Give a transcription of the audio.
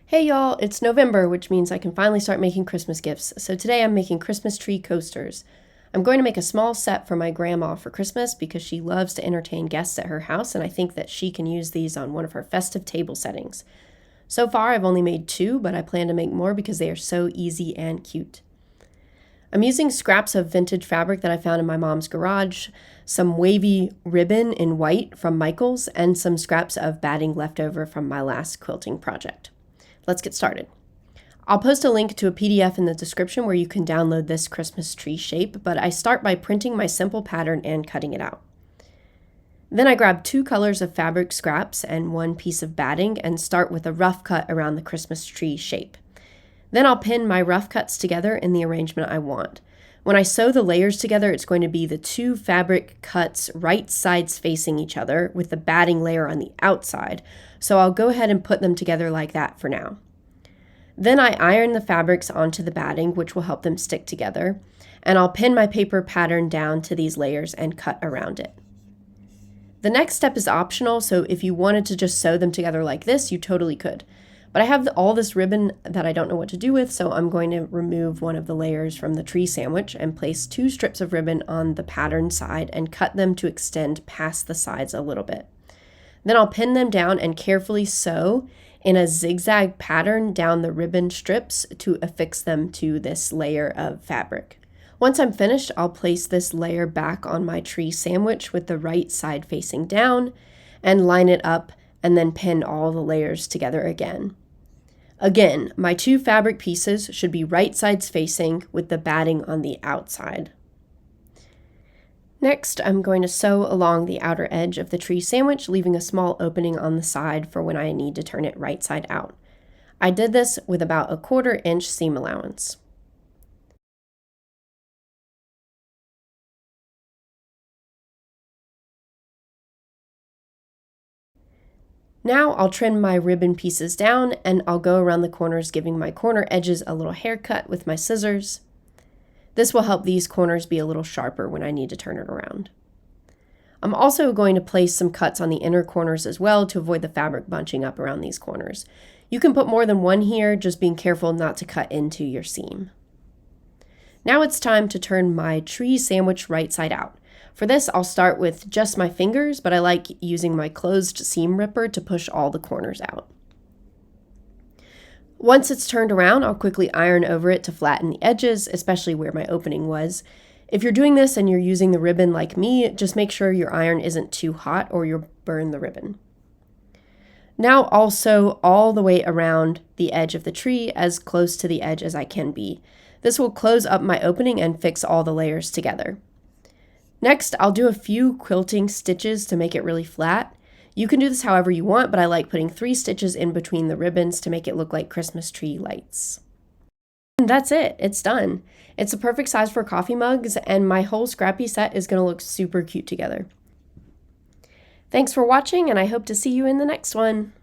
Hey y'all, it's November, which means I can finally start making Christmas gifts. So today I'm making Christmas tree coasters. I'm going to make a small set for my grandma for Christmas because she loves to entertain guests at her house, and I think that she can use these on one of her festive table settings. So far I've only made 2, but I plan to make more because they are so easy and cute. I'm using scraps of vintage fabric that I found in my mom's garage, some wavy ribbon in white from Michael's, and some scraps of batting left over from my last quilting project. Let's get started. I'll post a link to a PDF in the description where you can download this Christmas tree shape, but I start by printing my simple pattern and cutting it out. Then I grab 2 colors of fabric scraps and 1 piece of batting and start with a rough cut around the Christmas tree shape. Then I'll pin my rough cuts together in the arrangement I want. When I sew the layers together, it's going to be the 2 fabric cuts right sides facing each other with the batting layer on the outside, so I'll go ahead and put them together like that for now. Then I iron the fabrics onto the batting, which will help them stick together, and I'll pin my paper pattern down to these layers and cut around it. The next step is optional, so if you wanted to just sew them together like this, you totally could. But I have all this ribbon that I don't know what to do with, so I'm going to remove one of the layers from the tree sandwich and place 2 strips of ribbon on the pattern side and cut them to extend past the sides a little bit. Then I'll pin them down and carefully sew in a zigzag pattern down the ribbon strips to affix them to this layer of fabric. Once I'm finished, I'll place this layer back on my tree sandwich with the right side facing down and line it up and then pin all the layers together again. Again, my 2 fabric pieces should be right sides facing with the batting on the outside. Next, I'm going to sew along the outer edge of the tree sandwich, leaving a small opening on the side for when I need to turn it right side out. I did this with about a 1/4 inch seam allowance. Now I'll trim my ribbon pieces down and I'll go around the corners, giving my corner edges a little haircut with my scissors. This will help these corners be a little sharper when I need to turn it around. I'm also going to place some cuts on the inner corners as well to avoid the fabric bunching up around these corners. You can put more than 1 here, just being careful not to cut into your seam. Now it's time to turn my tree sandwich right side out. For this, I'll start with just my fingers, but I like using my closed seam ripper to push all the corners out. Once it's turned around, I'll quickly iron over it to flatten the edges, especially where my opening was. If you're doing this and you're using the ribbon like me, just make sure your iron isn't too hot or you'll burn the ribbon. Now I'll sew all the way around the edge of the tree as close to the edge as I can be. This will close up my opening and fix all the layers together. Next, I'll do a few quilting stitches to make it really flat. You can do this however you want, but I like putting 3 stitches in between the ribbons to make it look like Christmas tree lights. And that's it, it's done. It's a perfect size for coffee mugs, and my whole scrappy set is going to look super cute together. Thanks for watching, and I hope to see you in the next one.